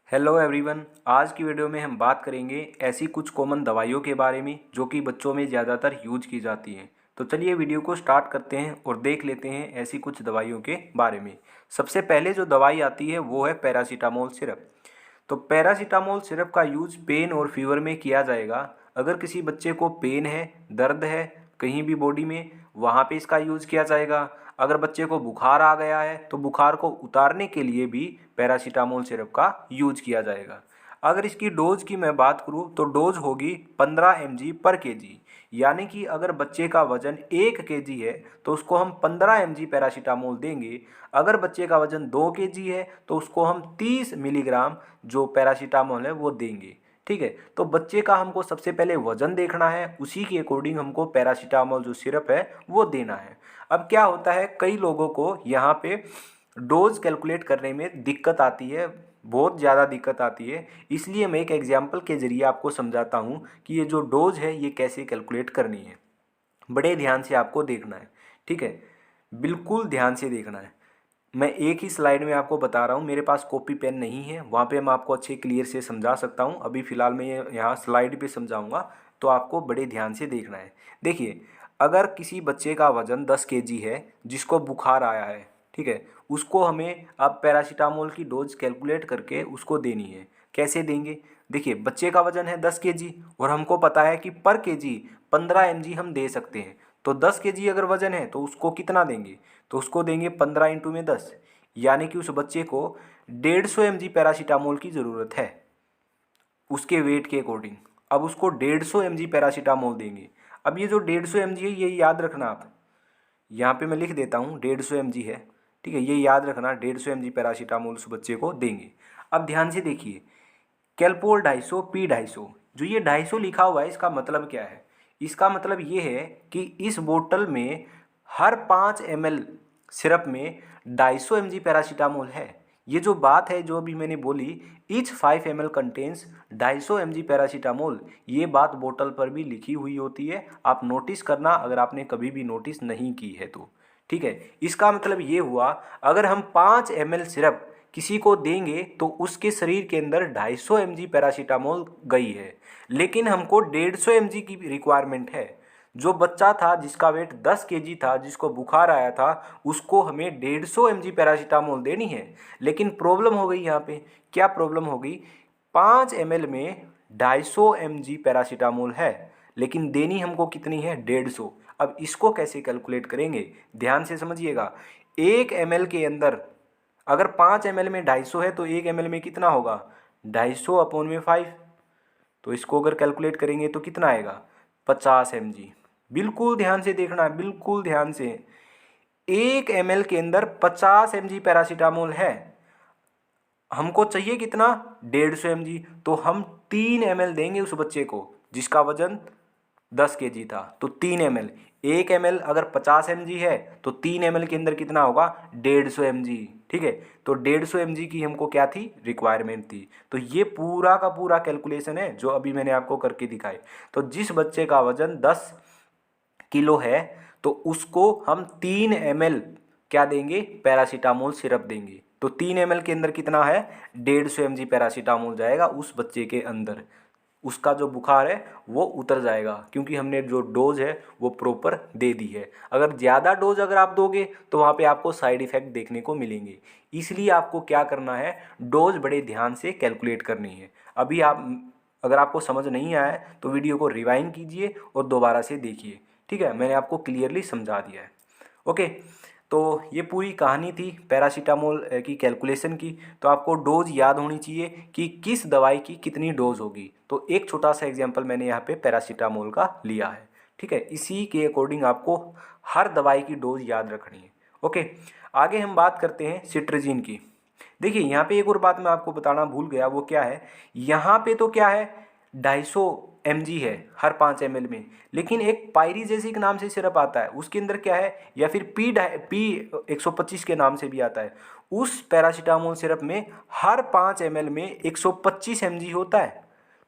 Hello everyone. आज की video में हम बात करेंगे ऐसी कुछ कॉमन दवाइयों के बारे में जो कि बच्चों में ज़्यादातर यूज की जाती हैं। तो चलिए वीडियो को स्टार्ट करते हैं और देख लेते हैं ऐसी कुछ दवाइयों के बारे में। सबसे पहले जो दवाई आती है वो है पैरासीटामोल सिरप। तो पैरासीटामोल सिरप का यूज पेन और फीवर में किया जाएगा। अगर किसी बच्चे को पेन है, दर्द है कहीं भी बॉडी में, वहाँ पे इसका यूज किया जाएगा। अगर बच्चे को बुखार आ गया है तो बुखार को उतारने के लिए भी पैरासीटामोल सिरप का यूज किया जाएगा। अगर इसकी डोज की मैं बात करूँ तो डोज होगी 15 mg पर केजी। यानी कि अगर बच्चे का वजन 1 केजी है तो उसको हम 15 mg पैरासीटामोल देंगे। अगर बच्चे का वजन 2 केजी है तो उसको हम 30 मिलीग्राम जो पैरासीटामोल है वो देंगे। ठीक है, तो बच्चे का हमको सबसे पहले वजन देखना है, उसी के अकॉर्डिंग हमको पैरासीटामोल जो सिरप है वो देना है। अब क्या होता है, कई लोगों को यहाँ पे डोज कैलकुलेट करने में दिक्कत आती है, बहुत ज़्यादा दिक्कत आती है। इसलिए मैं एक एग्जाम्पल के ज़रिए आपको समझाता हूँ कि ये जो डोज है ये कैसे कैलकुलेट करनी है। बड़े ध्यान से आपको देखना है, ठीक है, बिल्कुल ध्यान से देखना है। मैं एक ही स्लाइड में आपको बता रहा हूँ, मेरे पास कॉपी पेन नहीं है, वहाँ पे मैं आपको अच्छे क्लियर से समझा सकता हूँ। अभी फ़िलहाल मैं ये यहाँ स्लाइड पे समझाऊँगा, तो आपको बड़े ध्यान से देखना है। देखिए, अगर किसी बच्चे का वज़न 10 केजी है जिसको बुखार आया है, ठीक है, उसको हमें अब पैरासीटामोल की डोज कैलकुलेट करके उसको देनी है। कैसे देंगे? देखिए, बच्चे का वज़न है 10 केजी और हमको पता है कि पर केजी 15 mg हम दे सकते हैं। तो 10 केजी अगर वज़न है तो उसको कितना देंगे? तो उसको देंगे 15 इंटू में 10, यानी कि उस बच्चे को 150 mg पैरासीटामोल की ज़रूरत है उसके वेट के अकॉर्डिंग। अब उसको 150 mg पैरासीटामोल देंगे। अब ये जो 150 mg है ये याद रखना आप, यहाँ पे मैं लिख देता हूँ 150 mg है, ठीक है, ये याद रखना 150 mg पैरासीटामोल उस बच्चे को देंगे। अब ध्यान से देखिए, कैलपोल 250 पी 250, जो ये 250 लिखा हुआ है इसका मतलब क्या है? इसका मतलब ये है कि इस बोतल में हर 5 ml सिरप में 250 mg पैरासीटामोल है। ये जो बात है जो अभी मैंने बोली, each 5 ml contains 250 mg paracetamol, ये बात बोतल पर भी लिखी हुई होती है। आप नोटिस करना अगर आपने कभी भी नोटिस नहीं की है तो, ठीक है। इसका मतलब ये हुआ, अगर हम 5 ml सिरप किसी को देंगे तो उसके शरीर के अंदर 250 mg पैरासीटामोल गई है, लेकिन हमको 150 mg की रिक्वायरमेंट है। जो बच्चा था जिसका वेट 10 केजी था, जिसको बुखार आया था, उसको हमें 150 mg पैरासीटामोल देनी है। लेकिन प्रॉब्लम हो गई यहाँ पे, क्या प्रॉब्लम हो गई? 5 ml में 250 mg पैरासीटामोल है, लेकिन देनी हमको कितनी है? 150। अब इसको कैसे कैलकुलेट करेंगे? ध्यान से समझिएगा। 1 ml के अंदर अगर 5 ml में 250 है तो 1 ml में कितना होगा? 250 अपॉन में 5। तो इसको अगर कैलकुलेट करेंगे तो कितना आएगा? 50 mg। बिल्कुल ध्यान से देखना है, बिल्कुल ध्यान से। 1 ml के अंदर 50 mg पैरासीटामोल है, हमको चाहिए कितना? 150 mg। तो हम 3 ml देंगे उस बच्चे को जिसका वजन 10 केजी था, तो 3 ml। 1 ml अगर 50 mg है तो 3 ml के अंदर कितना होगा? 150 mg, ठीक है। तो 150 mg की हमको क्या थी? रिक्वायरमेंट थी। तो ये पूरा का पूरा कैलकुलेशन है जो अभी मैंने आपको करके दिखाई। तो जिस बच्चे का वजन 10 किलो है तो उसको हम 3 ml क्या देंगे? पैरासीटामोल सिरप देंगे। तो 3 ml के अंदर कितना है? 150 mg पैरासीटामोल जाएगा उस बच्चे के अंदर। उसका जो बुखार है वो उतर जाएगा, क्योंकि हमने जो डोज है वो प्रॉपर दे दी है। अगर ज़्यादा डोज अगर आप दोगे तो वहाँ पे आपको साइड इफ़ेक्ट देखने को मिलेंगे। इसलिए आपको क्या करना है? डोज बड़े ध्यान से कैलकुलेट करनी है। अभी आप, अगर आपको समझ नहीं आया है तो वीडियो को रिवाइंड कीजिए और दोबारा से देखिए, ठीक है। मैंने आपको क्लियरली समझा दिया है। ओके, तो ये पूरी कहानी थी पैरासीटामोल की कैलकुलेशन की। तो आपको डोज याद होनी चाहिए कि किस दवाई की कितनी डोज होगी। तो एक छोटा सा एग्जांपल मैंने यहाँ पे पैरासीटामोल का लिया है, ठीक है। इसी के अकॉर्डिंग आपको हर दवाई की डोज याद रखनी है। ओके, आगे हम बात करते हैं सिट्रजिन की। देखिए, यहाँ पे एक और बात मैं आपको बताना भूल गया, वो क्या है? यहाँ पे तो क्या है, 250 mg है हर 5 ml में, लेकिन एक पायरीजेसिक नाम से सिरप आता है, उसके अंदर क्या है, या फिर पी 125 के नाम से भी आता है। उस पैरासीटामोल सिरप में हर 5 ml में 125 mg होता है।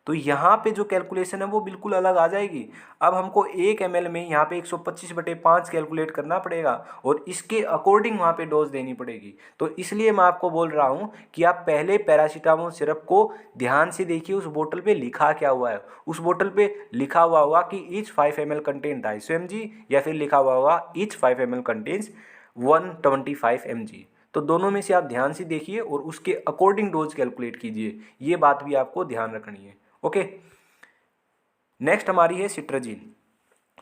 तो यहाँ पे जो कैलकुलेशन है वो बिल्कुल अलग आ जाएगी। अब हमको 1 ml में यहाँ पे 125/5 कैलकुलेट करना पड़ेगा और इसके अकॉर्डिंग वहाँ पे डोज देनी पड़ेगी। तो इसलिए मैं आपको बोल रहा हूँ कि आप पहले पैरासीटामोल सिरप को ध्यान से देखिए उस बोतल पे लिखा क्या हुआ है। उस बोतल पे लिखा हुआ होगा कि ईच 5 ml कंटेन 250 mg, या फिर लिखा हुआ होगा ईच 5 ml कंटेन्स 125 mg। तो दोनों में से आप ध्यान से देखिए और उसके अकॉर्डिंग डोज कैलकुलेट कीजिए, ये बात भी आपको ध्यान रखनी है। ओके, नेक्स्ट हमारी है सिट्राजिन।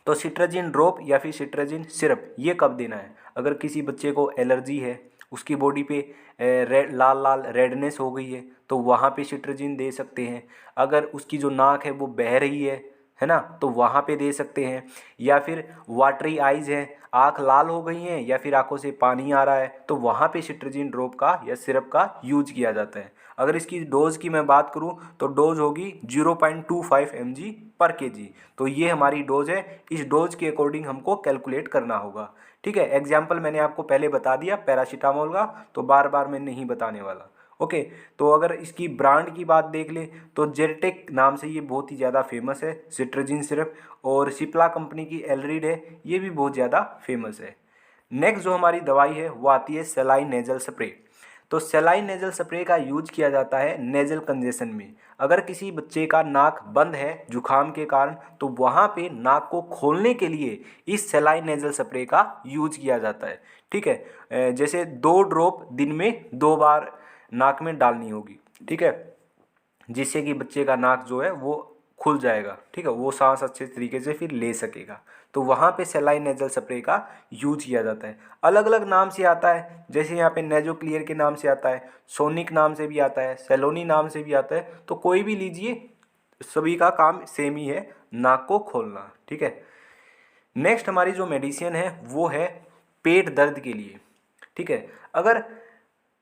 तो सिट्राजिन ड्रॉप या फिर सिट्राजिन सिरप ये कब देना है? अगर किसी बच्चे को एलर्जी है, उसकी बॉडी पे लाल लाल रेडनेस हो गई है, तो वहाँ पे सिट्राजिन दे सकते हैं। अगर उसकी जो नाक है वो बह रही है ना, तो वहाँ पे दे सकते हैं। या फिर वाटरी आइज़ है, आँख लाल हो गई हैं या फिर आँखों से पानी आ रहा है, तो वहाँ पे सिट्राजिन ड्रॉप का या सिरप का यूज किया जाता है। अगर इसकी डोज़ की मैं बात करूँ तो डोज़ होगी 0.25 mg पर kg। तो ये हमारी डोज़ है, इस डोज के अकॉर्डिंग हमको कैलकुलेट करना होगा। ठीक है, एग्जाम्पल मैंने आपको पहले बता दिया पैरासीटामोल का, तो बार बार मैं नहीं बताने वाला। ओके, तो अगर इसकी ब्रांड की बात देख ले तो जेरटेक नाम से ये बहुत ही ज़्यादा फेमस है सिट्राजिन सिरप, और सिप्ला कंपनी की एलरिड है, ये भी बहुत ज़्यादा फेमस है। नेक्स्ट जो हमारी दवाई है वो आती है सेलाइन नेजल स्प्रे। तो सेलाइन नेजल स्प्रे का यूज किया जाता है नेजल कंजेशन में। अगर किसी बच्चे का नाक बंद है जुखाम के कारण, तो वहाँ पे नाक को खोलने के लिए इस सेलाइन नेजल स्प्रे का यूज किया जाता है। ठीक है, जैसे 2 ड्रॉप दिन में 2 बार नाक में डालनी होगी। ठीक है, जिससे कि बच्चे का नाक जो है वो खुल जाएगा। ठीक है, वो सांस अच्छे तरीके से फिर ले सकेगा। तो वहाँ पे सेलाइन नेजल स्प्रे का यूज किया जाता है। अलग अलग नाम से आता है, जैसे यहाँ पे नेजो क्लियर के नाम से आता है, सोनिक नाम से भी आता है, सेलोनी नाम से भी आता है। तो कोई भी लीजिए, सभी का काम सेम ही है, नाक को खोलना। ठीक है, नेक्स्ट हमारी जो मेडिसिन है वो है पेट दर्द के लिए। ठीक है, अगर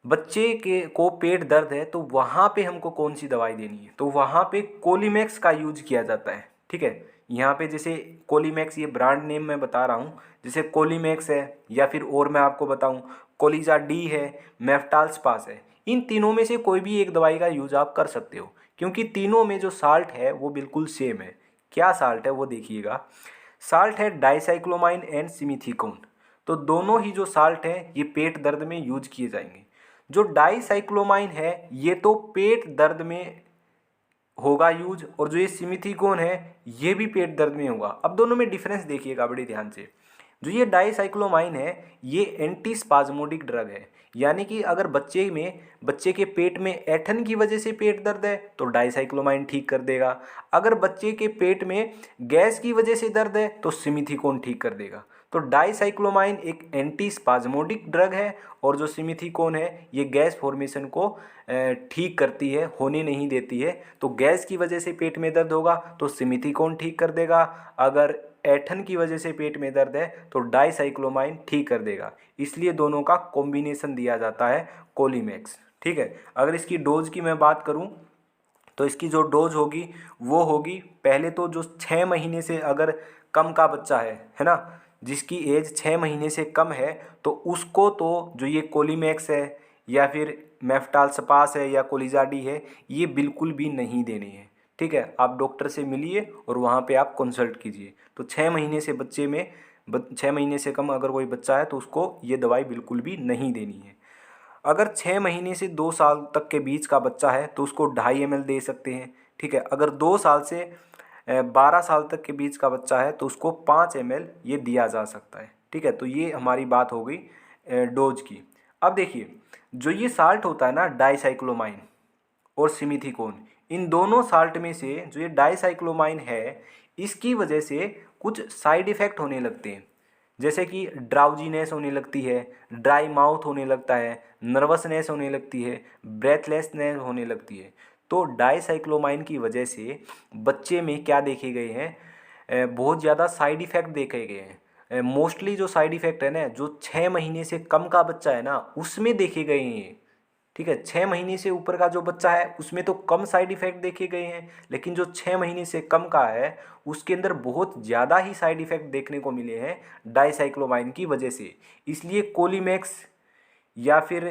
बच्चे के को पेट दर्द है तो वहाँ पे हमको कौन सी दवाई देनी है? तो वहाँ पे कोलीमैक्स का यूज किया जाता है। ठीक है, यहाँ पे जैसे कोलीमैक्स, ये ब्रांड नेम मैं बता रहा हूँ, जैसे कोलीमैक्स है, या फिर और मैं आपको बताऊँ कोलिजा डी है, मेफ्टाल स्पास है। इन तीनों में से कोई भी एक दवाई का यूज आप कर सकते हो, क्योंकि तीनों में जो साल्ट है वो बिल्कुल सेम है। क्या साल्ट है वो देखिएगा, साल्ट है डाइसाइक्लोमाइन एंड सिमिथीकोन। तो दोनों ही जो साल्ट है ये पेट दर्द में यूज किए जाएंगे। जो डाइसाइक्लोमाइन है ये तो पेट दर्द में होगा यूज, और जो ये सिमिथीकोन है ये भी पेट दर्द में होगा। अब दोनों में डिफरेंस देखिएगा बड़े ध्यान से। जो ये डाइसाइक्लोमाइन है ये एंटी स्पाज्मोडिक ड्रग है, यानी कि अगर बच्चे के पेट में ऐठन की वजह से पेट दर्द है तो डाइसाइक्लोमाइन ठीक कर देगा। अगर बच्चे के पेट में गैस की वजह से दर्द है तो सिमिथीकोन ठीक कर देगा। तो डाइसाइक्लोमाइन एक एंटी स्पाज्मोडिक ड्रग है, और जो सिमिथीकोन है ये गैस फॉर्मेशन को ठीक करती है, होने नहीं देती है। तो गैस की वजह से पेट में दर्द होगा तो सिमिथीकोन ठीक कर देगा, अगर ऐठन की वजह से पेट में दर्द है तो डाइसाइक्लोमाइन ठीक कर देगा। इसलिए दोनों का कॉम्बिनेशन दिया जाता है कोलीमैक्स। ठीक है, अगर इसकी डोज की मैं बात करूं तो इसकी जो डोज होगी वो होगी, पहले तो जो 6 महीने से अगर कम का बच्चा है ना, जिसकी एज 6 महीने से कम है, तो उसको तो जो ये कोलीमैक्स है या फिर मेफ्टाल स्पास है या कोलिजाडी है ये बिल्कुल भी नहीं देनी है। ठीक है, आप डॉक्टर से मिलिए और वहाँ पे आप कंसल्ट कीजिए। तो 6 महीने से बच्चे में 6 महीने से कम अगर कोई बच्चा है तो उसको ये दवाई बिल्कुल भी नहीं देनी है। अगर 6 महीने से 2 साल तक के बीच का बच्चा है तो उसको 2.5 ml दे सकते हैं। ठीक है, अगर 2 साल से 12 साल तक के बीच का बच्चा है तो उसको 5 ml ये दिया जा सकता है। ठीक है, तो ये हमारी बात हो गई डोज की। अब देखिए, जो ये साल्ट होता है ना डाइसाइक्लोमाइन और सिमिथीकोन, इन दोनों साल्ट में से जो ये डाइसाइक्लोमाइन है इसकी वजह से कुछ साइड इफ़ेक्ट होने लगते हैं, जैसे कि ड्राउजीनेस होने लगती है, ड्राई माउथ होने लगता है, नर्वसनेस होने लगती है, ब्रेथलेसनेस होने लगती है। तो डाइसाइक्लोमाइन की वजह से बच्चे में क्या देखे गए हैं, बहुत ज़्यादा साइड इफ़ेक्ट देखे गए हैं। मोस्टली जो साइड इफ़ेक्ट है ना, जो 6 महीने से कम का बच्चा है ना उसमें देखे गए हैं। ठीक है, 6 महीने से ऊपर का जो बच्चा है उसमें तो कम साइड इफ़ेक्ट देखे गए हैं, लेकिन जो 6 महीने से कम का है उसके अंदर बहुत ज़्यादा ही साइड इफ़ेक्ट देखने को मिले हैं डाइसाइक्लोमाइन की वजह से। इसलिए कोलीमैक्स या फिर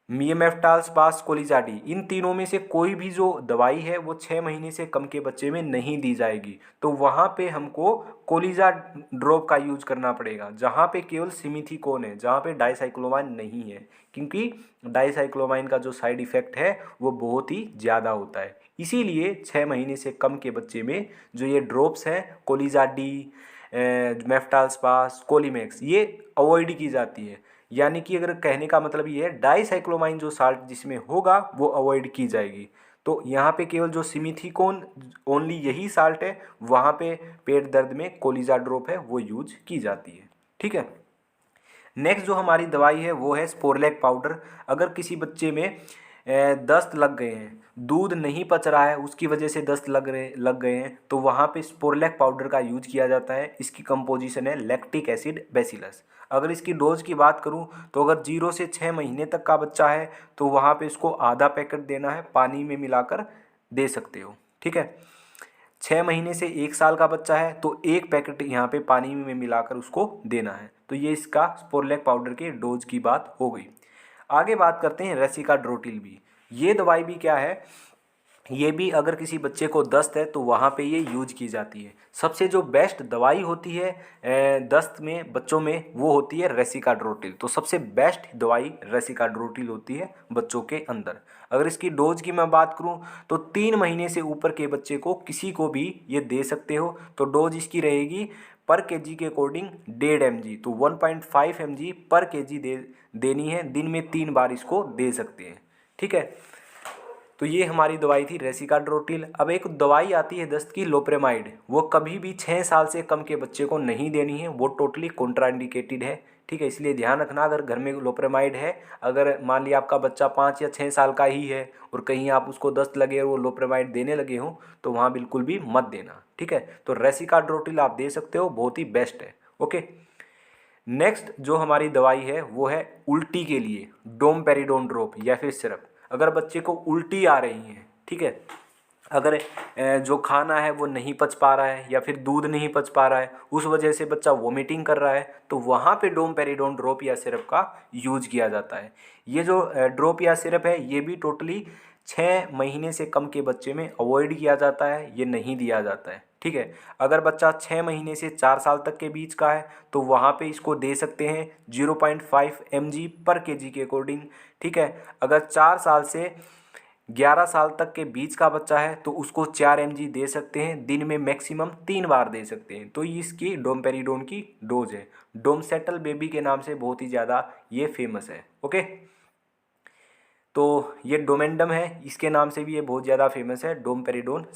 मियमेफ्टाल्सपास कोलिजाडी, इन तीनों में से कोई भी जो दवाई है वो 6 महीने से कम के बच्चे में नहीं दी जाएगी। तो वहाँ पे हमको कोलिजा ड्रॉप का यूज करना पड़ेगा, जहाँ पे केवल सिमिथीकोन है, जहाँ पे डाइसाइक्लोमाइन नहीं है, क्योंकि डाइसाइक्लोमाइन का जो साइड इफ़ेक्ट है वो बहुत ही ज़्यादा होता है। इसीलिए 6 महीने से कम के बच्चे में जो ये ड्रॉप्स हैं कोलिजाडी, मेफ्टाल्सपास, कोलीमैक्स, ये अवॉइड की जाती है। यानी कि अगर कहने का मतलब ये है डाइसाइक्लोमाइन जो साल्ट जिसमें होगा वो अवॉइड की जाएगी। तो यहाँ पे केवल जो सिमिथीकोन ओनली यही साल्ट है, वहाँ पे पेट दर्द में कोलिजा ड्रॉप है वो यूज की जाती है। ठीक है। नेक्स्ट जो हमारी दवाई है वो है स्पोरलैक पाउडर। अगर किसी बच्चे में दस्त लग गए हैं, दूध नहीं पच रहा है, उसकी वजह से दस्त लग गए हैं, तो वहाँ पे स्पोरलैक पाउडर का यूज किया जाता है। इसकी कंपोजिशन है लैक्टिक एसिड बेसिलस। अगर इसकी डोज की बात करूँ तो अगर 0 से 6 महीने तक का बच्चा है तो वहाँ पे इसको आधा पैकेट देना है, पानी में मिलाकर दे सकते हो। ठीक है। 6 महीने से 1 साल का बच्चा है तो 1 पैकेट यहाँ पे पानी में मिलाकर उसको देना है। तो ये इसका स्पोरलैक पाउडर के डोज की बात हो गई। आगे बात करते हैं रेसिकाड्रोटिल भी। ये दवाई भी क्या है, ये भी अगर किसी बच्चे को दस्त है तो वहाँ पे ये यूज की जाती है। सबसे जो बेस्ट दवाई होती है दस्त में बच्चों में वो होती है रेसिकाड्रोटिल। तो सबसे बेस्ट दवाई रेसिकाड्रोटिल होती है बच्चों के अंदर। अगर इसकी डोज की मैं बात करूँ तो 3 महीने से ऊपर के बच्चे को किसी को भी ये दे सकते हो। तो डोज इसकी रहेगी पर केजी के अकॉर्डिंग 1.5 mg, तो 1.5 mg पर केजी देनी है। दिन में 3 बार इसको दे सकते हैं। ठीक है। तो ये हमारी दवाई थी रेसिकाड्रोटिल। अब एक दवाई आती है दस्त की, लोप्रेमाइड। वो कभी भी 6 साल से कम के बच्चे को नहीं देनी है, वो टोटली कॉन्ट्राइंडिकेटेड है। ठीक है। इसलिए ध्यान रखना, अगर घर में लोप्रेमाइड है, अगर मान लिया आपका बच्चा 5 या 6 साल का ही है और कहीं आप उसको दस्त लगे और वो लोप्रेमाइड देने लगे हों तो वहाँ बिल्कुल भी मत देना। ठीक है। तो रेसिकाड्रोटिल आप दे सकते हो, बहुत ही बेस्ट है। ओके। नेक्स्ट जो हमारी दवाई है वो है उल्टी के लिए डोमपेरिडोन ड्रॉप या फिर सिरप। अगर बच्चे को उल्टी आ रही है, ठीक है, अगर जो खाना है वो नहीं पच पा रहा है या फिर दूध नहीं पच पा रहा है, उस वजह से बच्चा वोमिटिंग कर रहा है, तो वहाँ पे डोमपेरिडोन ड्रॉप या सिरप का यूज किया जाता है। ये जो ड्रॉप या सिरप है ये भी टोटली 6 महीने से कम के बच्चे में अवॉइड किया जाता है, ये नहीं दिया जाता है। ठीक है। अगर बच्चा 6 महीने से 4 साल तक के बीच का है तो वहाँ पे इसको दे सकते हैं 0.5 mg पर केजी के अकॉर्डिंग। ठीक है। अगर 4 साल से 11 साल तक के बीच का बच्चा है तो उसको 4 mg दे सकते हैं, दिन में मैक्सिमम 3 बार दे सकते हैं। तो ये इसकी डोमपेरिडोन की डोज है। डोमसेटल बेबी के नाम से बहुत ही ज़्यादा ये फेमस है। ओके। तो ये डोमेंडम है, इसके नाम से भी ये बहुत ज़्यादा फेमस है, डोमपेरिडोन।